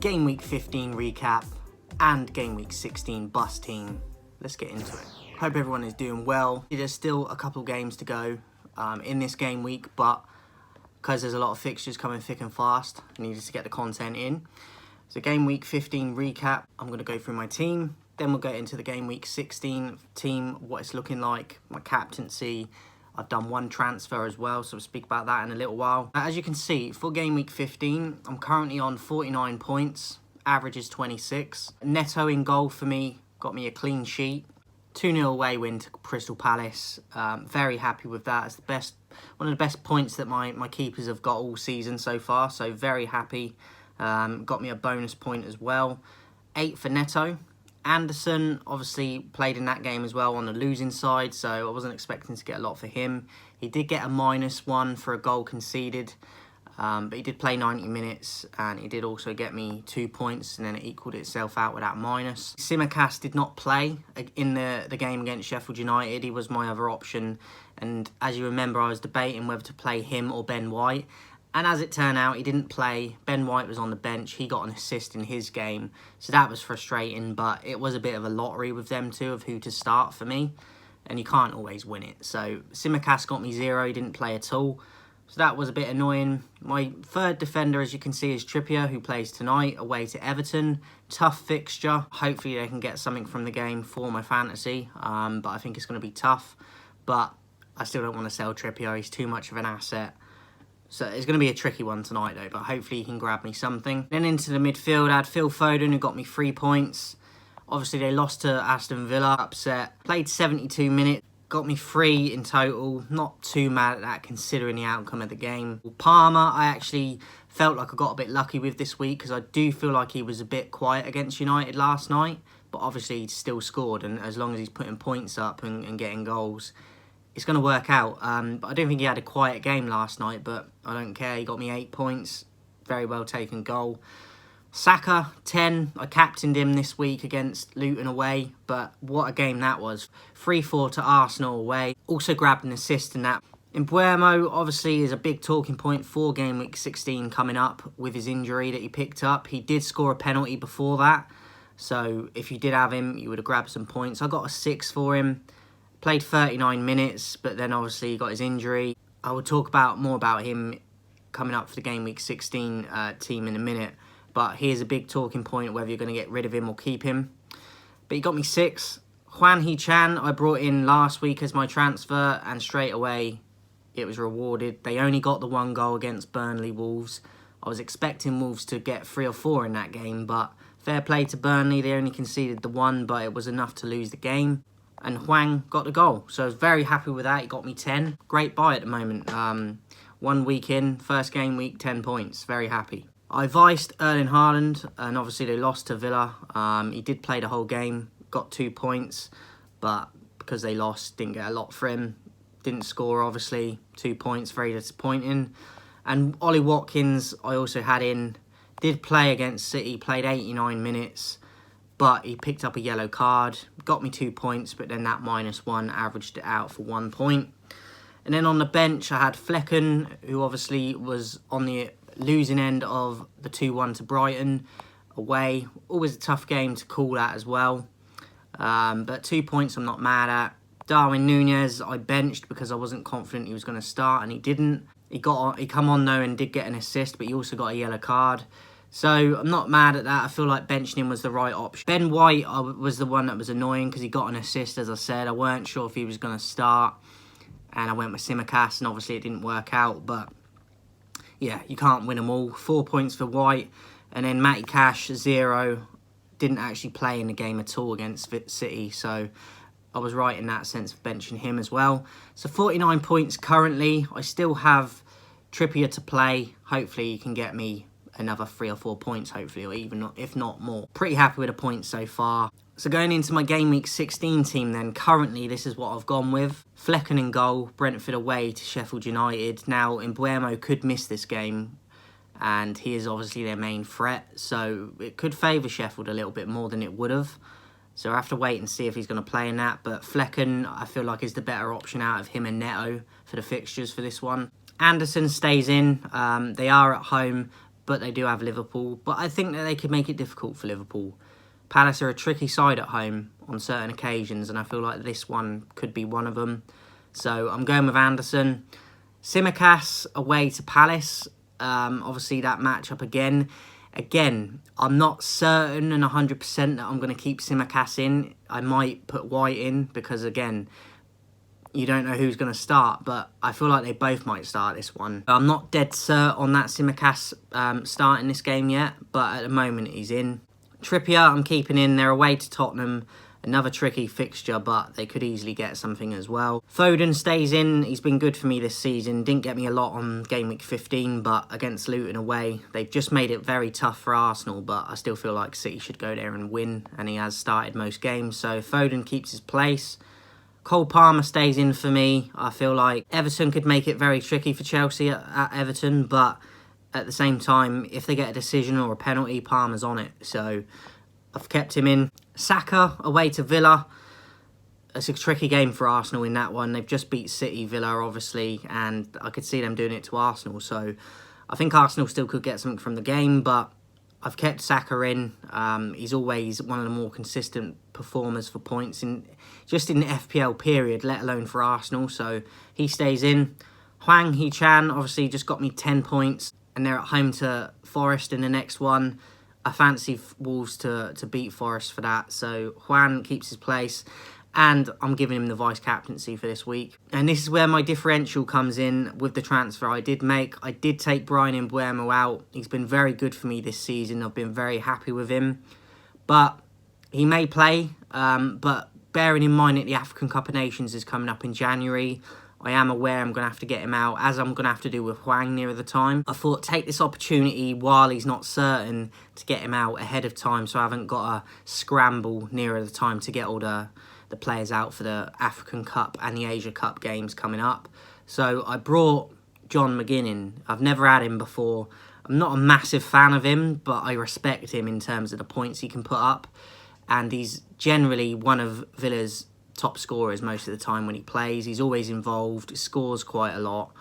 Game Week 15 recap and Game Week 16 bus team. Let's get into it. Hope everyone is doing well. There's still a couple games to go in this game week, but because there's a lot of fixtures coming thick and fast, I needed to get the content in. So Game Week 15 recap, I'm going to go through my team. Then we'll get into the Game Week 16 team, what it's looking like, my captaincy. I've done one transfer as well, so we'll speak about that in a little while. As you can see, for Game Week 15, I'm currently on 49 points. Average is 26. Neto in goal for me, got me a clean sheet. 2-0 away win to Crystal Palace. Very happy with that. It's one of the best points that my keepers have got all season so far, so very happy. Got me a bonus point as well. 8 for Neto. Anderson obviously played in that game as well on the losing side, so I wasn't expecting to get a lot for him. He did get a -1 for a goal conceded, but he did play 90 minutes, and he did also get me 2 points, and then it equalled itself out with that minus. Tsimikas did not play in the game against Sheffield United. He was my other option, and as you remember, I was debating whether to play him or Ben White. And as it turned out, he didn't play. Ben White was on the bench. He got an assist in his game. So that was frustrating, but it was a bit of a lottery with them two of who to start for me. And you can't always win it. So Tsimikas got me 0. He didn't play at all. So that was a bit annoying. My third defender, as you can see, is Trippier, who plays tonight away to Everton. Tough fixture. Hopefully they can get something from the game for my fantasy. But I think it's going to be tough. But I still don't want to sell Trippier. He's too much of an asset. So it's going to be a tricky one tonight though, but hopefully he can grab me something. Then into the midfield, I had Phil Foden, who got me 3 points. Obviously they lost to Aston Villa, upset. Played 72 minutes, got me 3 in total. Not too mad at that considering the outcome of the game. Palmer, I actually felt like I got a bit lucky with this week because I do feel like he was a bit quiet against United last night. But obviously he still scored, and as long as he's putting points up and getting goals, it's going to work out. But I don't think he had a quiet game last night, but I don't care. He got me 8 points. Very well taken goal. Saka, 10. I captained him this week against Luton away, but what a game that was. 3-4 to Arsenal away. Also grabbed an assist in that. Mbeumo obviously is a big talking point for Game Week 16 coming up with his injury that he picked up. He did score a penalty before that, so if you did have him, you would have grabbed some points. I got a 6 for him. Played 39 minutes, but then obviously he got his injury. I will talk more about him coming up for the Game Week 16 team in a minute. But here's a big talking point, whether you're going to get rid of him or keep him. But he got me 6. Hwan Hee-chan I brought in last week as my transfer, and straight away it was rewarded. They only got the 1 goal against Burnley Wolves. I was expecting Wolves to get 3 or 4 in that game, but fair play to Burnley. They only conceded the 1, but it was enough to lose the game. And Hwang got the goal, so I was very happy with that. He got me 10. Great buy at the moment. 1 week in, first game week, 10 points. Very happy. I viced Erling Haaland, and obviously they lost to Villa. He did play the whole game, got 2 points, but because they lost, didn't get a lot for him. Didn't score, obviously. 2 points, very disappointing. And Ollie Watkins, I also had in. Did play against City, played 89 minutes. But he picked up a yellow card, got me 2 points, but then that -1 averaged it out for 1 point. And then on the bench, I had Flecken, who obviously was on the losing end of the 2-1 to Brighton away. Always a tough game to call that as well. But 2 points I'm not mad at. Darwin Núñez, I benched because I wasn't confident he was going to start, and he didn't. He come on though and did get an assist, but he also got a yellow card. So I'm not mad at that. I feel like benching him was the right option. Ben White was the one that was annoying because he got an assist, as I said. I weren't sure if he was going to start. And I went with Tsimikas, and obviously it didn't work out. But yeah, you can't win them all. 4 points for White. And then Matty Cash, 0. Didn't actually play in the game at all against City. So I was right in that sense of benching him as well. So 49 points currently. I still have Trippier to play. Hopefully he can get me another 3 or 4 points, hopefully, or even if not more. Pretty happy with the points so far. So going into my Game Week 16 team then, currently this is what I've gone with. Flecken in goal, Brentford away to Sheffield United. Now, Mbeumo could miss this game, and he is obviously their main threat, so it could favour Sheffield a little bit more than it would have. So I have to wait and see if he's going to play in that, but Flecken, I feel like, is the better option out of him and Neto for the fixtures for this one. Anderson stays in. They are at home, but they do have Liverpool. But I think that they could make it difficult for Liverpool. Palace are a tricky side at home on certain occasions, and I feel like this one could be one of them. So I'm going with Anderson. Tsimikas away to Palace. Obviously, that matchup again. Again, I'm not certain and 100% that I'm going to keep Tsimikas in. I might put White in because, again, you don't know who's going to start, but I feel like they both might start this one. I'm not dead cert on that Tsimikas starting this game yet, but at the moment he's in. Trippier, I'm keeping in. They're away to Tottenham. Another tricky fixture, but they could easily get something as well. Foden stays in. He's been good for me this season. Didn't get me a lot on game week 15, but against Luton away, they've just made it very tough for Arsenal, but I still feel like City should go there and win, and he has started most games, so Foden keeps his place. Cole Palmer stays in for me. I feel like Everton could make it very tricky for Chelsea at Everton, but at the same time, if they get a decision or a penalty, Palmer's on it, so I've kept him in. Saka away to Villa. It's a tricky game for Arsenal in that one. They've just beat City, Villa, obviously, and I could see them doing it to Arsenal. So I think Arsenal still could get something from the game, but I've kept Saka in. He's always one of the more consistent performers for points, just in the FPL period, let alone for Arsenal. So he stays in. Hwang Hee-chan obviously just got me 10 points, and they're at home to Forest in the next one. I fancy Wolves to beat Forest for that. So Juan keeps his place. And I'm giving him the vice-captaincy for this week. And this is where my differential comes in with the transfer I did make. I did take Bryan Mbeumo out. He's been very good for me this season. I've been very happy with him. But he may play. But bearing in mind that the African Cup of Nations is coming up in January, I am aware I'm going to have to get him out, as I'm going to have to do with Hwang nearer the time. I thought take this opportunity while he's not certain to get him out ahead of time, so I haven't got to scramble nearer the time to get all the players out for the African Cup and the Asia Cup games coming up. So I brought John McGinn in. I've never had him before. I'm not a massive fan of him, but I respect him in terms of the points he can put up. And he's generally one of Villa's top scorers most of the time when he plays. He's always involved, scores quite a lot.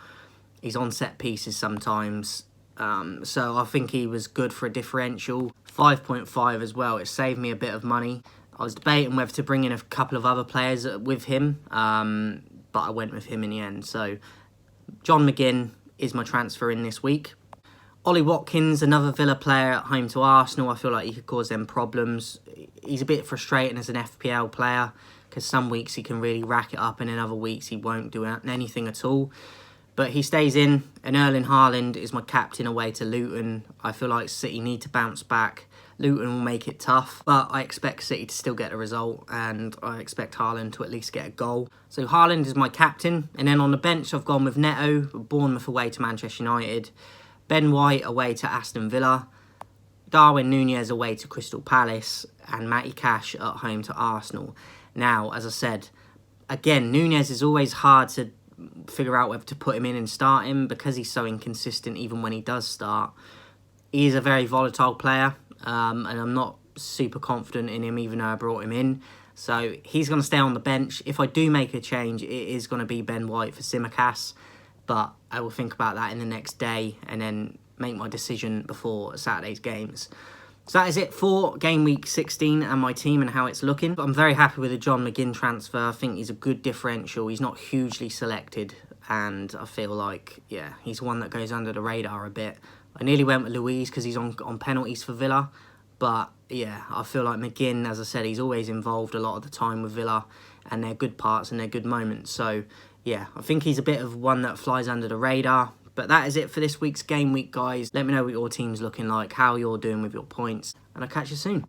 He's on set pieces sometimes. So I think he was good for a differential. 5.5 as well. It saved me a bit of money. I was debating whether to bring in a couple of other players with him, but I went with him in the end. So John McGinn is my transfer in this week. Ollie Watkins, another Villa player at home to Arsenal. I feel like he could cause them problems. He's a bit frustrating as an FPL player, because some weeks he can really rack it up and in other weeks he won't do anything at all. But he stays in, and Erling Haaland is my captain away to Luton. I feel like City need to bounce back. Luton will make it tough, but I expect City to still get a result, and I expect Haaland to at least get a goal. So Haaland is my captain, and then on the bench I've gone with Neto, Bournemouth away to Manchester United, Ben White away to Aston Villa, Darwin Núñez away to Crystal Palace, and Matty Cash at home to Arsenal. Now, as I said, again, Núñez is always hard to figure out whether to put him in and start him because he's so inconsistent even when he does start. He is a very volatile player, and I'm not super confident in him even though I brought him in. So he's going to stay on the bench. If I do make a change, it is going to be Ben White for Tsimikas, but I will think about that in the next day and then make my decision before Saturday's games. So that is it for game week 16 and my team and how it's looking. I'm very happy with the John McGinn transfer. I think he's a good differential. He's not hugely selected, and I feel like, yeah, he's one that goes under the radar a bit. I nearly went with Luiz because he's on penalties for Villa. But, yeah, I feel like McGinn, as I said, he's always involved a lot of the time with Villa, and their good parts and their good moments. So, yeah, I think he's a bit of one that flies under the radar. But that is it for this week's game week, guys. Let me know what your team's looking like, how you're doing with your points, and I'll catch you soon.